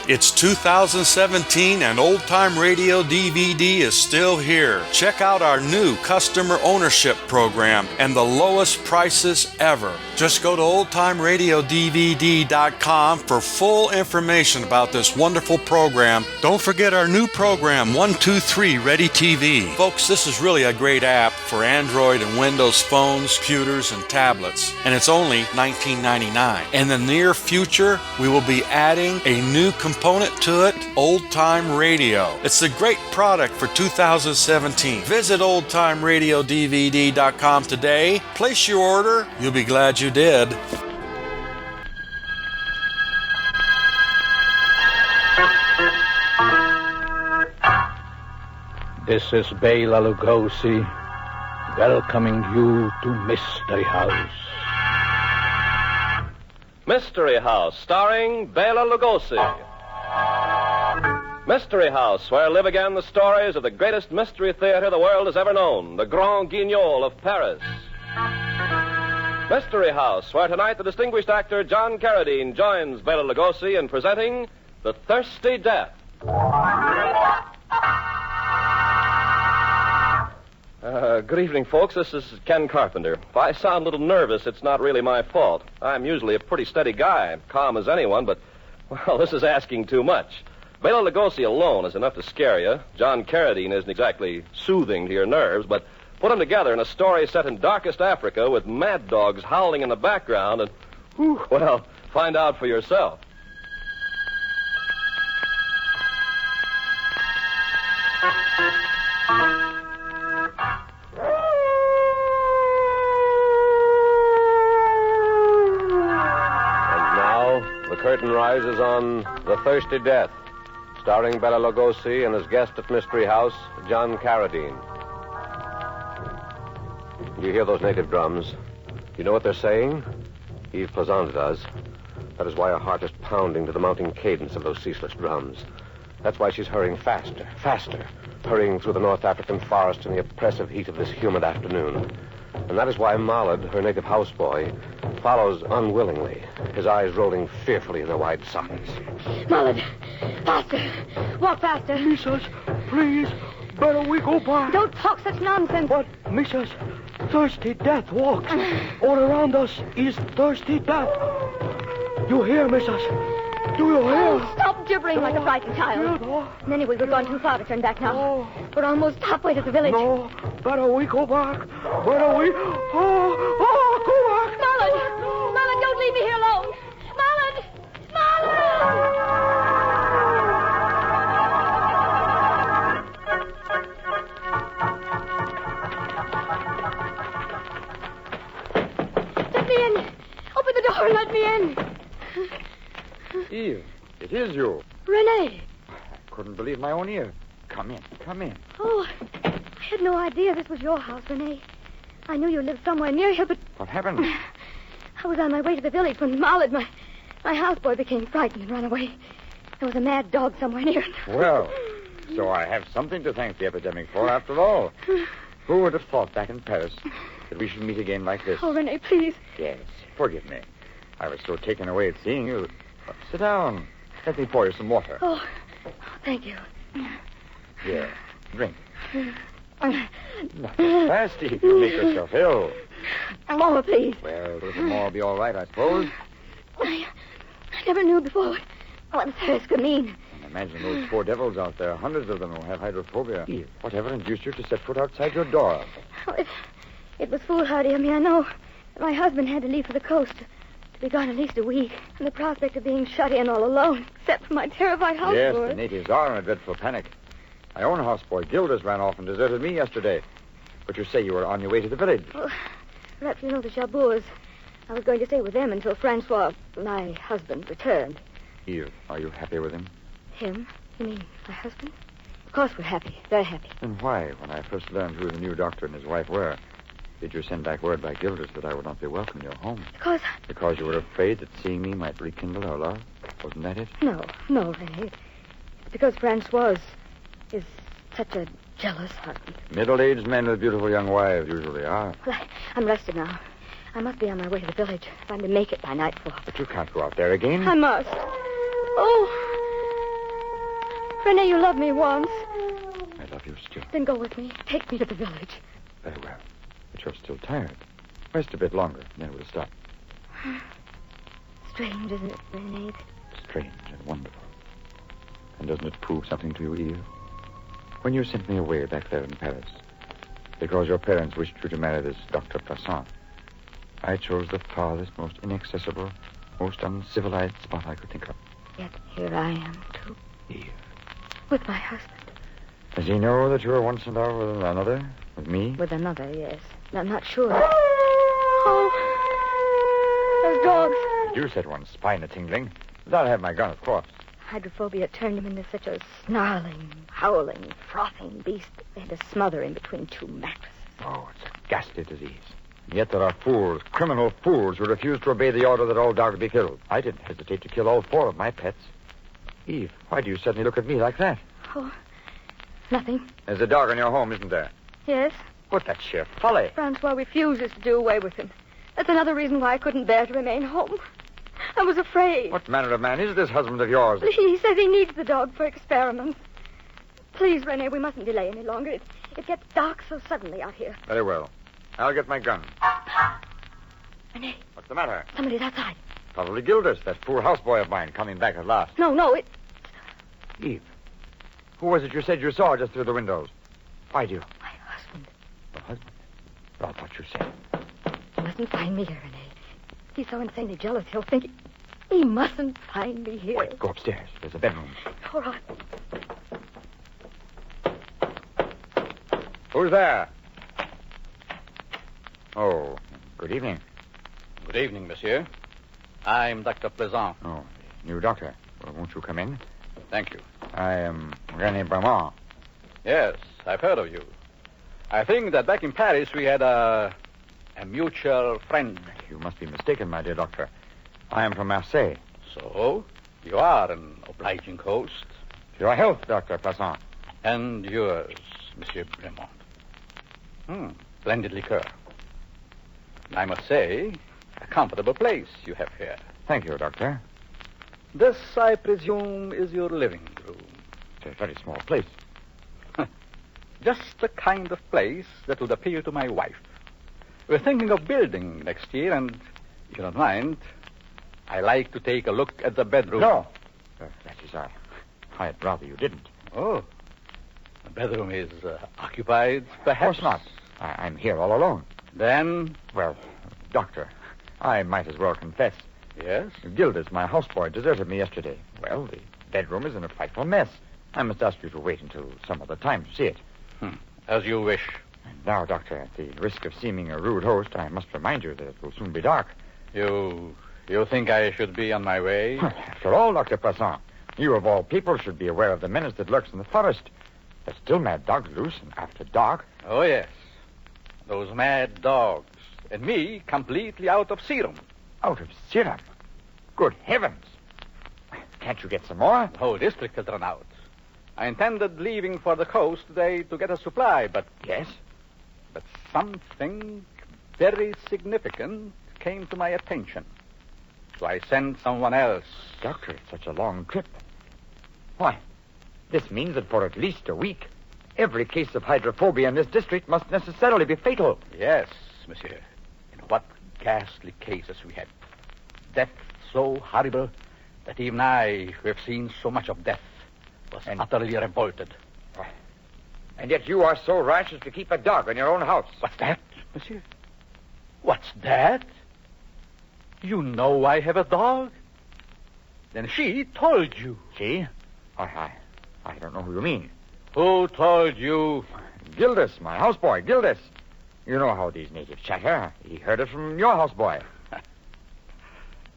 It's 2017 and Old Time Radio DVD is still here. Check out our new customer ownership program and the lowest prices ever. Just go to oldtimeradiodvd.com for full information about this wonderful program. Don't forget our new program, 123 Ready TV. Folks, this is really a great app for Android and Windows phones, computers, and tablets. And it's only $19.99. In the near future, we will be adding a new component to it, Old Time Radio. It's a great product for 2017. Visit oldtimeradiodvd.com today. Place your order. You'll be glad you did. This is Bela Lugosi welcoming you to Mystery House. Mystery House, starring Bela Lugosi. Mystery House, where live again the stories of the greatest mystery theater the world has ever known, the Grand Guignol of Paris. Mystery House, where tonight the distinguished actor John Carradine joins Bela Lugosi in presenting The Thirsty Death. Good evening, folks. This is Ken Carpenter. If I sound a little nervous, it's not really my fault. I'm usually a pretty steady guy, calm as anyone, but, well, this is asking too much. Bela Lugosi alone is enough to scare you. John Carradine isn't exactly soothing to your nerves, but put them together in a story set in darkest Africa with mad dogs howling in the background and, well, find out for yourself. The curtain rises on The Thirsty Death, starring Bela Lugosi and his guest at Mystery House, John Carradine. You hear those native drums? You know what they're saying? Eve Plazante does. That is why her heart is pounding to the mounting cadence of those ceaseless drums. That's why she's hurrying faster, hurrying through the North African forest in the oppressive heat of this humid afternoon. And that is why Mollard, her native houseboy, follows unwillingly, his eyes rolling fearfully in their wide sockets. Mollard, faster. Walk faster. Missus, please, better we go back. Don't talk such nonsense. But, Missus, thirsty death walks. All around us is thirsty death. You hear, Missus? Do you hear? Oh, stop gibbering like a frightened child. Anyway, we've gone too far to turn back now. We're almost halfway to the village. No, better we go back. Better we... Oh, go back. Mollard, don't leave me here alone. Mollard! Let me in. Open the door and let me in. Eve, it is you. Renee. I couldn't believe my own ear. Come in. Oh, I had no idea this was your house, Renee. I knew you lived somewhere near here, but... What happened? I was on my way to the village when Mollard, my houseboy, became frightened and ran away. There was a mad dog somewhere near. Well, so I have something to thank the epidemic for, after all. Who would have thought back in Paris that we should meet again like this? Oh, Renee, please. Yes, forgive me. I was so taken away at seeing you. Sit down. Let me pour you some water. Oh, thank you. Here, drink. Not so fast, Eve. You make yourself ill. More, please. Well, will the more be all right, I suppose? I never knew before what thirst could mean. And imagine those poor devils out there, hundreds of them who have hydrophobia. Eve, whatever induced you to set foot outside your door? Oh, it was foolhardy of me, I know. But my husband had to leave for the coast to be gone at least a week. And the prospect of being shut in all alone, except for my terrified houseboy. Yes, the natives are in a dreadful panic. My own houseboy, Gildas, ran off and deserted me yesterday. But you say you were on your way to the village. Well, perhaps you know the Chabours. I was going to stay with them until Francois, my husband, returned. Eve, are you happy with him? Him? You mean my husband? Of course we're happy. Very happy. Then why, when I first learned who the new doctor and his wife were, did you send back word by Gildas that I would not be welcome in your home? Because you were afraid that seeing me might rekindle our love? Wasn't that it? No, René. It's because Francois is such a jealous husband. Middle-aged men with beautiful young wives usually are. Well, I'm rested now. I must be on my way to the village if I'm to make it by nightfall. But you can't go out there again. I must. Oh, Rene, you loved me once. I love you still. Then go with me. Take me to the village. Very well. But you're still tired. Rest a bit longer, then we'll stop. Strange, isn't it, Rene? Strange and wonderful. And doesn't it prove something to you, Eve? When you sent me away back there in Paris, because your parents wished you to marry this Dr. Poisson, I chose the farthest, most inaccessible, most uncivilized spot I could think of. Yet here I am, too. Eve. With my husband. Does he know that you were once in love with another? With me? With another, yes. I'm not sure. Oh. Those dogs. You said one spine a-tingling. But I'll have my gun, of course. Hydrophobia turned him into such a snarling, howling, frothing beast that they had to smother in between two mattresses. Oh, it's a ghastly disease. And yet there are fools, criminal fools, who refuse to obey the order that all dogs be killed. I didn't hesitate to kill all 4 of my pets. Eve, why do you suddenly look at me like that? Oh, nothing. There's a dog in your home, isn't there? Yes. But that's sheer folly. Francois refuses to do away with him. That's another reason why I couldn't bear to remain home. I was afraid. What manner of man is this husband of yours? He says he needs the dog for experiments. Please, Rene, we mustn't delay any longer. It gets dark so suddenly out here. Very well. I'll get my gun. Rene. What's the matter? Somebody's outside. Probably Gildas, that fool houseboy of mine, coming back at last. No, it... Eve, who was it you said you saw just through the windows? Why do you? My husband. Your husband? Well, what you said. He mustn't find me here, Rene. He's so insanely jealous, he'll think... He mustn't find me here. Wait, go upstairs. There's a bedroom. All right. Who's there? Oh, good evening. Good evening, monsieur. I'm Dr. Plaisant. Oh, new doctor. Well, won't you come in? Thank you. I am René Bramont. Yes, I've heard of you. I think that back in Paris we had a mutual friend. You must be mistaken, my dear doctor. I am from Marseille. So, you are an obliging host. To your health, Dr. Poisson. And yours, Monsieur Bremont. Splendid liqueur. I must say, a comfortable place you have here. Thank you, Doctor. This, I presume, is your living room. It's a very small place. Just the kind of place that would appeal to my wife. We're thinking of building next year, and if you don't mind, I like to take a look at the bedroom. No. That is, I'd rather you didn't. Oh. The bedroom is occupied, perhaps? Of course not. I'm here all alone. Then? Well, Doctor, I might as well confess. Yes? Gildas, my houseboy, deserted me yesterday. Well, the bedroom is in a frightful mess. I must ask you to wait until some other time to see it. As you wish. And now, Doctor, at the risk of seeming a rude host, I must remind you that it will soon be dark. You think I should be on my way? After all, Dr. Poisson, you of all people should be aware of the menace that lurks in the forest. There's still mad dogs loose, and after dark... Oh, yes. Those mad dogs. And me completely out of serum. Out of serum? Good heavens. Can't you get some more? The whole district has run out. I intended leaving for the coast today to get a supply, but... Yes? But something very significant came to my attention. So I sent someone else. Doctor, it's such a long trip. Why, this means that for at least a week, every case of hydrophobia in this district must necessarily be fatal. Yes, monsieur. In what ghastly cases we had. Death so horrible that even I, who have seen so much of death, was utterly revolted. And yet you are so rash as to keep a dog in your own house. What's that, monsieur? What's that? You know I have a dog? Then she told you. She? I don't know who you mean. Who told you? Gildas, my houseboy, Gildas. You know how these natives chatter. He heard it from your houseboy.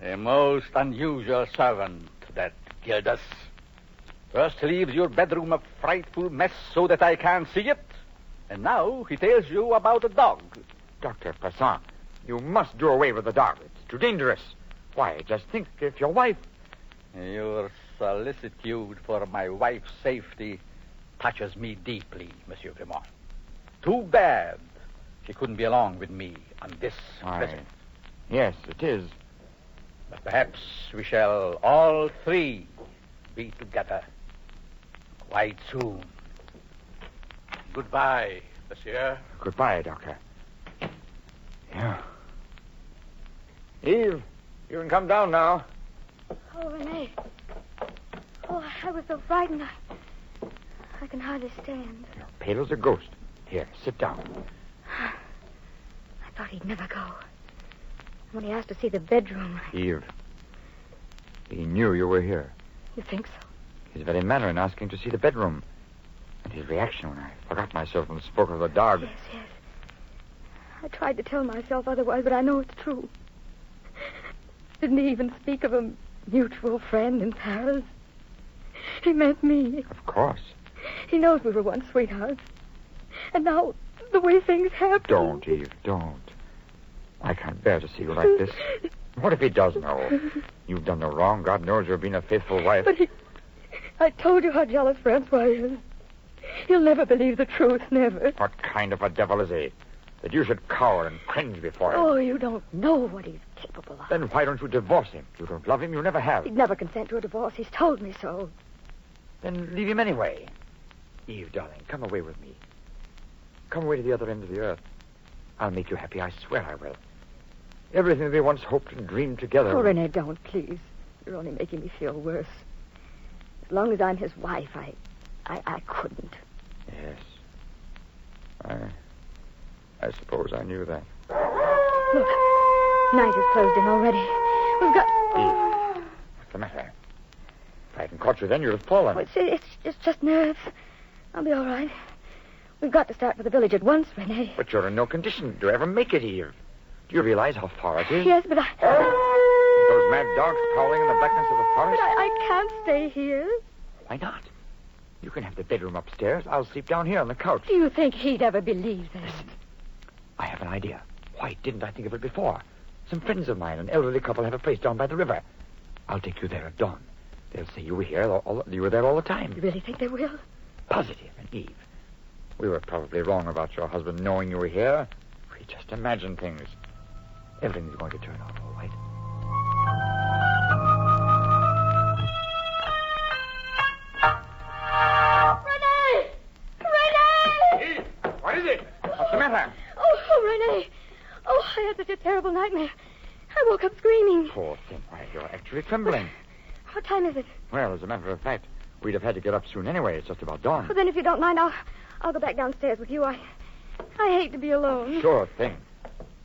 A most unusual servant, that Gildas. First leaves your bedroom a frightful mess so that I can't see it. And now he tells you about a dog. Dr. Poisson, you must do away with the dog. It's too dangerous. Why, just think if your wife... Your solicitude for my wife's safety touches me deeply, Monsieur Bremont. Too bad she couldn't be along with me on this visit. Yes, it is. But perhaps we shall all three be together Quite soon. Goodbye, monsieur. Goodbye, Doctor. Yeah. Eve, you can come down now. Oh, Renee. Oh, I was so frightened. I can hardly stand. You're pale as a ghost. Here, sit down. I thought he'd never go. When he asked to see the bedroom. Eve, he knew you were here. You think so? His very manner in asking to see the bedroom. And his reaction when I forgot myself and spoke of the dog. Yes, yes. I tried to tell myself otherwise, but I know it's true. Didn't he even speak of a mutual friend in Paris? He meant me. Of course. He knows we were once sweethearts. And now, the way things happen... Don't, Eve, don't. I can't bear to see you like this. What if he does know? You've done no wrong. God knows you've been a faithful wife. But I told you how jealous Francois is. He'll never believe the truth, never. What kind of a devil is he? That you should cower and cringe before him. Oh, you don't know what he's capable of. Then why don't you divorce him? You don't love him. You never have. He'd never consent to a divorce. He's told me so. Then leave him anyway. Eve, darling, come away with me. Come away to the other end of the earth. I'll make you happy. I swear I will. Everything we once hoped and dreamed together. Oh, Renee, don't, please. You're only making me feel worse. As long as I'm his wife, I couldn't. Yes. I suppose I knew that. Look, night is closed in already. We've got... Eve, what's the matter? If I hadn't caught you then, you'd have fallen. Oh, it's just nerves. I'll be all right. We've got to start for the village at once, Renee. But you're in no condition to ever make it, Eve. Do you realize how far it is? Yes, but Those mad dogs prowling in the blackness of the But forest? I can't stay here. Why not? You can have the bedroom upstairs. I'll sleep down here on the couch. Do you think he'd ever believe that? I have an idea. Why didn't I think of it before? Some friends of mine, an elderly couple, have a place down by the river. I'll take you there at dawn. They'll say you were here. You were there all the time. You really think they will? Positive. And Eve, we were probably wrong about your husband knowing you were here. We just imagined things. Everything's going to turn out all right. Renee! What is it? What's the matter? Oh, Renee. Oh, I had such a terrible nightmare. I woke up screaming. Poor thing. Why, you're actually trembling. What time is it? Well, as a matter of fact, we'd have had to get up soon anyway. It's just about dawn. Well, then, if you don't mind, I'll go back downstairs with you. I hate to be alone. Sure thing.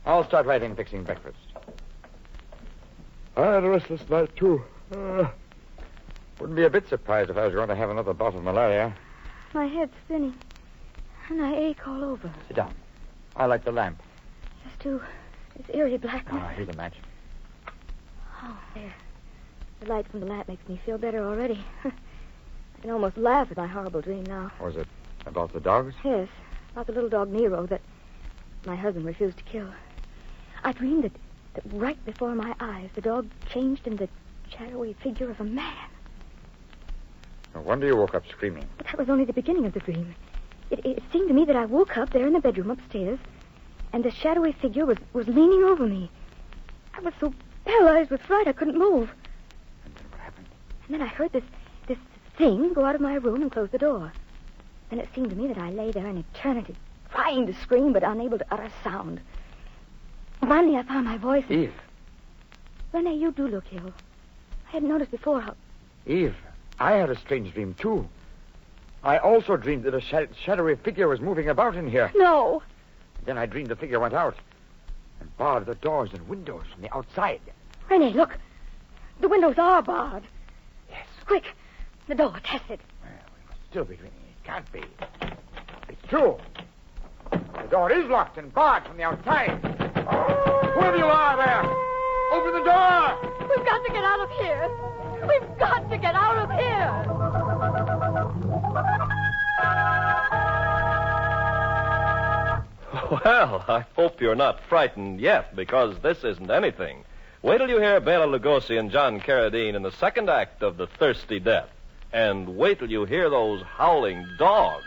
I'll start writing and fixing breakfast. I had a restless night, too. Wouldn't be a bit surprised if I was going to have another bout of malaria. My head's spinning, and I ache all over. Sit down. I like the lamp. Just too. It's eerie blackness. Ah, here's a match. Oh, there. The light from the lamp makes me feel better already. I can almost laugh at my horrible dream now. Was it about the dogs? Yes, about the little dog Nero that my husband refused to kill. I dreamed that right before my eyes, the dog changed into the shadowy figure of a man. No wonder you woke up screaming. But that was only the beginning of the dream. It seemed to me that I woke up there in the bedroom upstairs, and the shadowy figure was leaning over me. I was so paralyzed with fright I couldn't move. And then what happened? And then I heard this thing go out of my room and close the door. Then it seemed to me that I lay there in eternity, trying to scream but unable to utter sound. Finally, I found my voice. Eve. Renee, you do look ill. I hadn't noticed before how... Eve, I had a strange dream, too. I also dreamed that a shadowy figure was moving about in here. No. Then I dreamed the figure went out and barred the doors and windows from the outside. Renee, look. The windows are barred. Yes. Quick. The door, test it. Well, we must still be dreaming. It can't be. It's true. The door is locked and barred from the outside. Whoever you are there, open the door. We've got to get out of here. We've got to get out of here. Well, I hope you're not frightened yet, because this isn't anything. Wait till you hear Bela Lugosi and John Carradine in the second act of The Thirsty Death. And wait till you hear those howling dogs.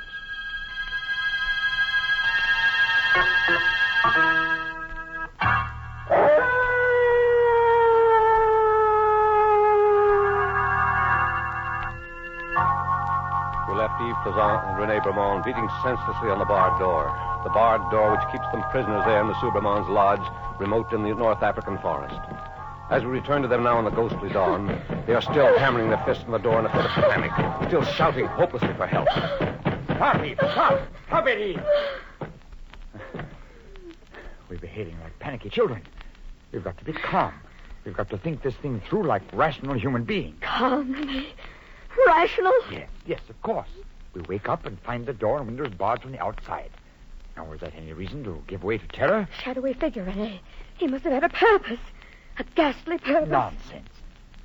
We left Yves Plaisant and Rene Bremont beating senselessly on the barred door. The barred door which keeps them prisoners there in the Sieur Bremont's lodge, remote in the North African forest. As we return to them now in the ghostly dawn, they are still hammering their fists on the door in a fit of panic, still shouting hopelessly for help. Stop, Eve! Stop! Stop it, Eve! We're behaving like panicky children. We've got to be calm. We've got to think this thing through like rational human beings. Calm, Rene. Rational? Yes, of course. We wake up and find the door and windows barred from the outside. Now, was that any reason to give way to terror? Shadowy figure, Rene. He must have had a purpose. A ghastly purpose. Nonsense.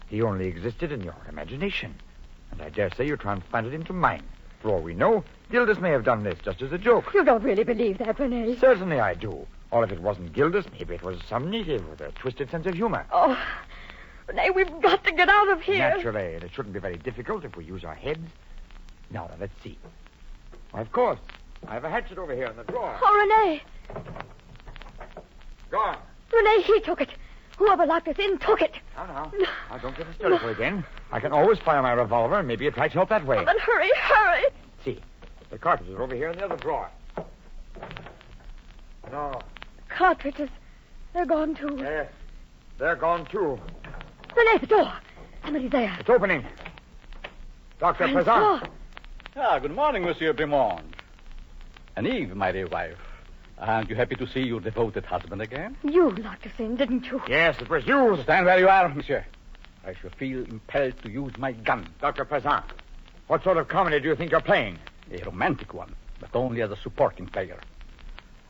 He only existed in your imagination. And I dare say you transplanted him to mine. For all we know, Gildas may have done this just as a joke. You don't really believe that, Rene. Certainly I do. Or if it wasn't Gildas, maybe it was some native with a twisted sense of humor. Oh, Rene, we've got to get out of here. Naturally, and it shouldn't be very difficult if we use our heads. Now, let's see. Why, of course. I have a hatchet over here in the drawer. Oh, Rene. Gone. Rene, he took it. Whoever locked us in took it. Now, don't get hysterical again. I can always fire my revolver, and maybe it might help that way. Oh, then hurry. See, the cartridges are over here in the other drawer. No. Cartridges. They're gone, too. Yes, they're gone, too. Rene, the door. Somebody's there. It's opening. Dr. Francois. Plaisant. Good morning, Monsieur Bremont. And Eve, my dear wife. Aren't you happy to see your devoted husband again? You locked us in, didn't you? Yes, it was you. Stand where you are, monsieur. I shall feel impelled to use my gun. Dr. Plaisant, what sort of comedy do you think you're playing? A romantic one, but only as a supporting player.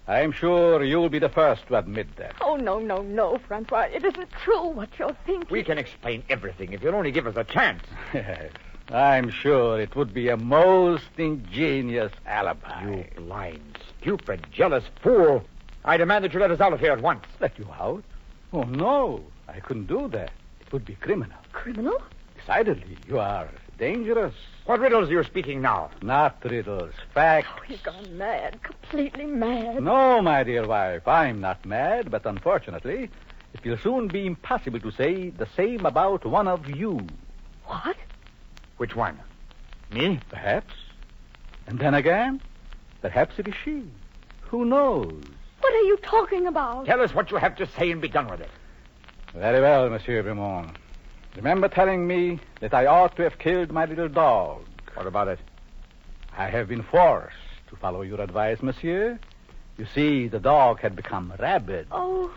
I'm sure you'll be the first to admit that. Oh, no, Francois. It isn't true what you're thinking. We can explain everything if you'll only give us a chance. Yes, I'm sure it would be a most ingenious alibi. You blind, stupid, jealous fool. I demand that you let us out of here at once. Let you out? Oh, no. I couldn't do that. It would be criminal. Criminal? Decidedly, you are dangerous. What riddles are you speaking now? Not riddles, facts. Oh, he's gone mad. Completely mad. No, my dear wife, I'm not mad, but unfortunately, it will soon be impossible to say the same about one of you. What? Which one? Me? Perhaps. And then again, perhaps it is she. Who knows? What are you talking about? Tell us what you have to say and be done with it. Very well, Monsieur Bremont. Remember telling me that I ought to have killed my little dog. What about it? I have been forced to follow your advice, monsieur. You see, the dog had become rabid. Oh.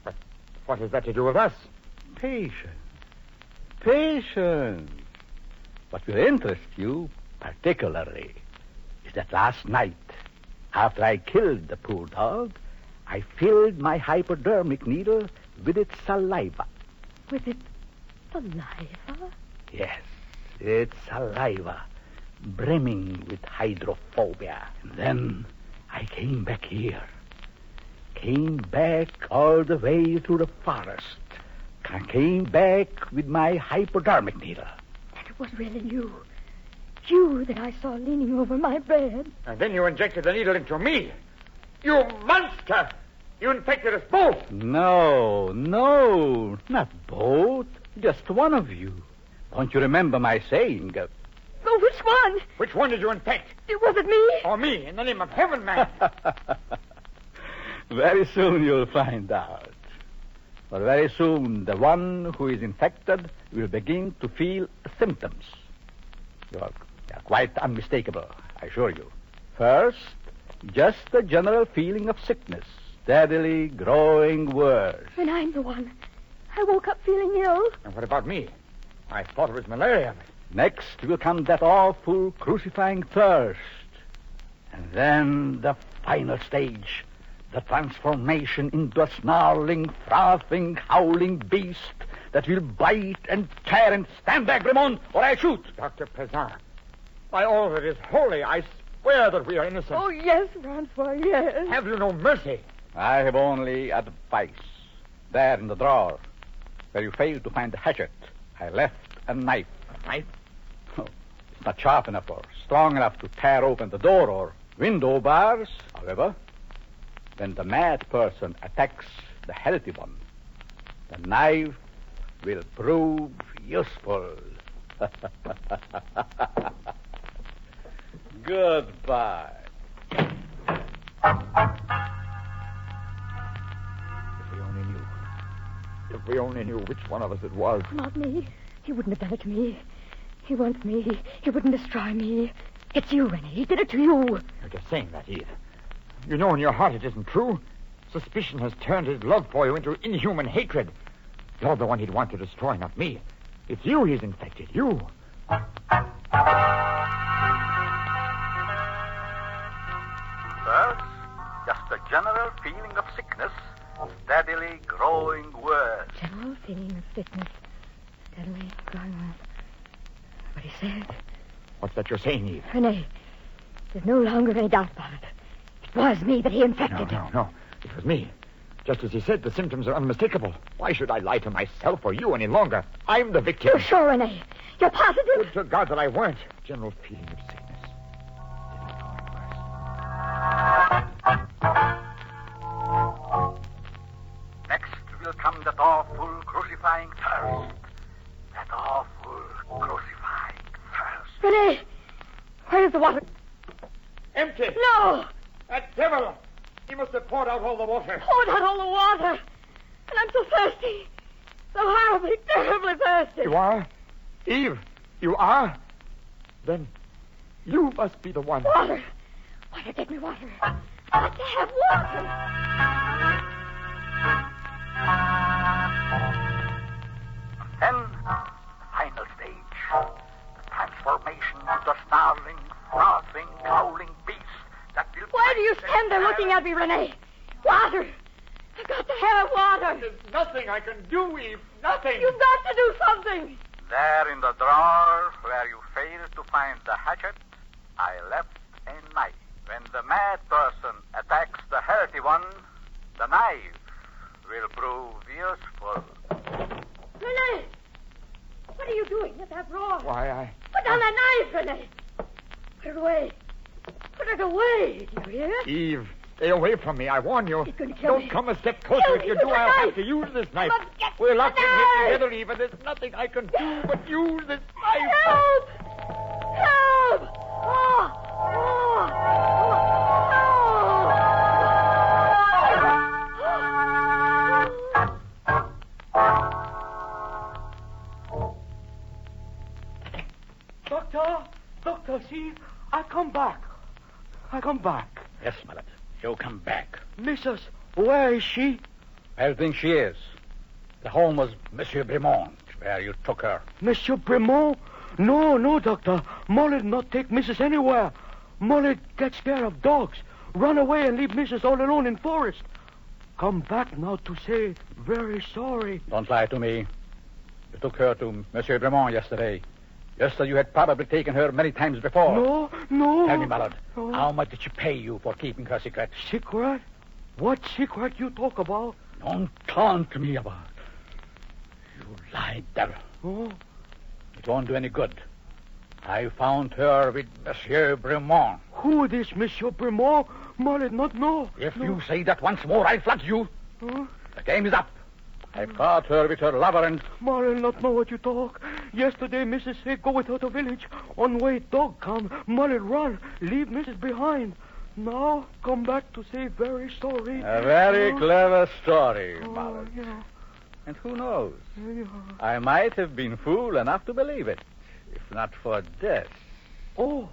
But what has that to do with us? Patience. What will interest you particularly is that last night, after I killed the poor dog, I filled my hypodermic needle with its saliva. With its saliva? Yes, its saliva, brimming with hydrophobia. And then I came back here. Came back all the way through the forest. Came back with my hypodermic needle. And it was really you. You that I saw leaning over my bed. And then you injected the needle into me. You monster! You infected us both. No, not both. Just one of you. Don't you remember my saying? Oh, which one? Which one did you infect? Was it me? Or me, in the name of heaven, man? Very soon you'll find out. But very soon the one who is infected will begin to feel symptoms. You're quite unmistakable, I assure you. First, just a general feeling of sickness, steadily growing worse. And I'm the one. I woke up feeling ill. And what about me? I thought it was malaria. Next will come that awful crucifying thirst. And then the final stage, the transformation into a snarling, frothing, howling beast that will bite and tear and stand back, Bremont, or I shoot. Dr. Plaisant, by all that is holy, I swear that we are innocent. Oh, yes, Francois, yes. Have you no mercy? I have only advice. There in the drawer, where you failed to find the hatchet, I left a knife. A knife? Oh, it's not sharp enough or strong enough to tear open the door or window bars. However, when the mad person attacks the healthy one, the knife will prove useful. Goodbye. If we only knew which one of us it was. Not me. He wouldn't have done it to me. He wants me. He wouldn't destroy me. It's you, Renee. He did it to you. You're just saying that, Eve. You know in your heart it isn't true. Suspicion has turned his love for you into inhuman hatred. You're the one he'd want to destroy, not me. It's you he's infected. You. First, just a general feeling of sickness, steadily growing worse. General feeling of sickness. Steadily growing worse. What he said. What's that you're saying, Eve? Renee, there's no longer any doubt about it. It was me that he infected. No. It was me. Just as he said, the symptoms are unmistakable. Why should I lie to myself or you any longer? I'm the victim. You're sure, Renee? You're positive? Would to God that I weren't. General feeling of sickness. Next will come that awful crucifying thirst. That awful crucifying thirst. Renee, where's the water? Empty. No! That devil. He must have poured out all the water. Poured out all the water. And I'm so thirsty. So horribly, terribly thirsty. You are? Eve, you are? Then you must be the one. Water. Water, get me water. I've got to have water. Then, the final stage. The transformation into snarling, frothing, growling beast that will... Why do you stand there looking at me, Renee? Water. I've got to have water. There's nothing I can do, Eve. Nothing. You've got to do something. There in the drawer where you failed to find the hatchet, I left a knife. When the mad person attacks the healthy one, the knife will prove useful. Renee! What are you doing at that drawer? Why, Put down that knife, Renee. Put it away. Put it away. Do you hear? Eve, stay away from me. I warn you. He's going to kill Don't me. come a step closer. Kill If me you with do, the I'll knife. have to use this knife. Let's get We're locked the in here knife. together, Eve, and there's nothing I can do but use this knife. Help! Help! Oh! Doctor, see, I come back. Yes, my lad. You come back. Mrs., where is she? Where do you think she is? The home was Monsieur Bremont, where you took her. Monsieur Bremont? No, Doctor. Molly not take Mrs. anywhere. Molly get scared of dogs. Run away and leave Mrs. all alone in forest. Come back now to say very sorry. Don't lie to me. You took her to Monsieur Bremont yesterday. Yesterday you had probably taken her many times before. No. Tell me, my lord, No. how much did she pay you for keeping her secret? Secret? What secret you talk about? Don't taunt me about it. You lied, devil. Oh, It won't do any good. I found her with Monsieur Bremont. who this Monsieur Bremont? Molly not know. If No. you say that once more, I'll flog you. Huh? The game is up. I caught her with her lover and... Molly not know what you talk. Yesterday, Mrs. say go with her to village. On way, dog come. Molly run. Leave Mrs. behind. Now, come back to say very sorry. A very Oh. clever story, Oh, Mallard. yeah. And who knows? Yeah. I might have been fool enough to believe it, if not for this. Oh,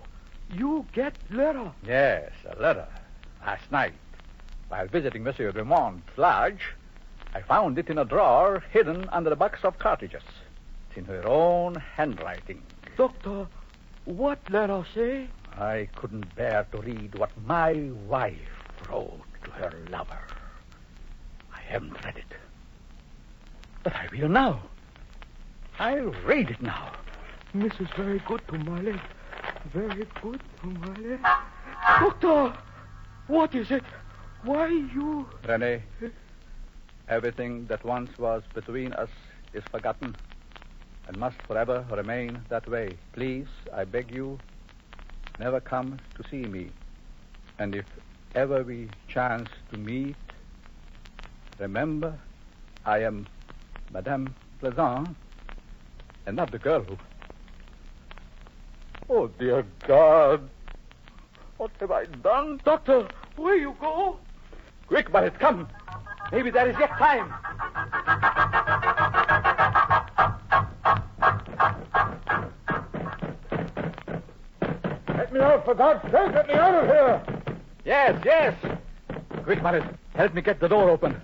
you get letter. Yes, a letter. Last night, while visiting Monsieur Bremont's lodge, I found it in a drawer hidden under a box of cartridges. It's in her own handwriting. Doctor, what letter say? I couldn't bear to read what my wife wrote to her lover. I haven't read it. But I will now. I'll read it now. Mrs. very good to Molly. Very good to Molly. Doctor, what is it? Why you... Rene, everything that once was between us is forgotten and must forever remain that way. Please, I beg you, never come to see me. And if ever we chance to meet, remember, I am Madame Plaisant and not the girl who... Oh, dear God, What have I done? Doctor, where you go? Quick, Barrett, come. Maybe there is yet time. Let me out, for God's sake. Let me out of here. Yes, yes. Quick, Barrett. Help me get the door open.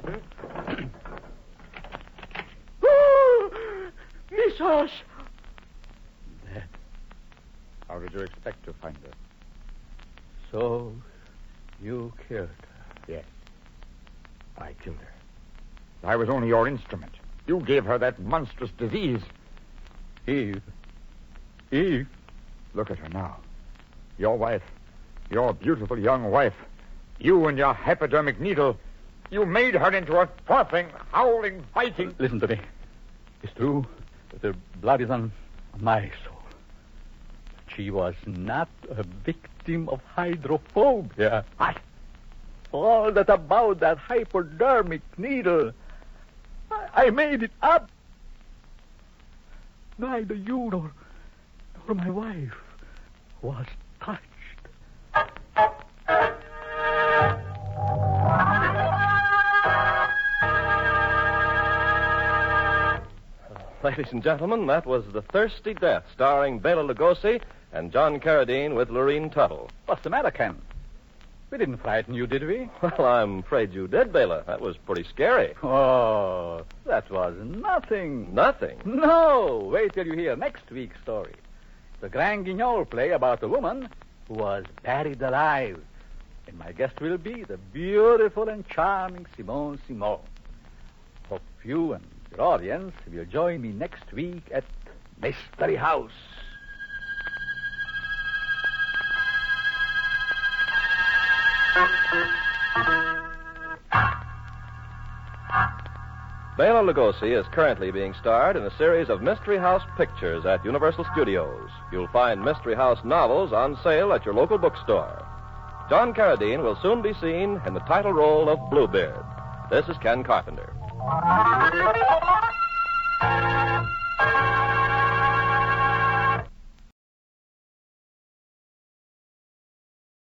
Miss Hush. Dead. How did you expect to find her? So, you killed her. Yes. I killed her. I was only your instrument. You gave her that monstrous disease. Eve. Eve. Look at her now. Your wife. Your beautiful young wife. You and your hypodermic needle. You made her into a frothing, howling, biting... Listen to me. It's true that the blood is on my soul. But she was not a victim of hydrophobia. All that about that hypodermic needle, I made it up. Neither you nor my wife was touched. Ladies and gentlemen, that was The Thirsty Death, starring Bela Lugosi and John Carradine with Lorene Tuttle. What's the matter, Ken? We didn't frighten you, did we? Well, I'm afraid you did, Bela. That was pretty scary. Oh, that was nothing. Nothing? No. Wait till you hear next week's story. The Grand Guignol play about a woman who was buried alive. And my guest will be the beautiful and charming Simone Simon. Hope you and your audience will join me next week at Mystery House. Bela Lugosi is currently being starred in a series of Mystery House pictures at Universal Studios. You'll find Mystery House novels on sale at your local bookstore. John Carradine will soon be seen in the title role of Bluebeard. This is Ken Carpenter.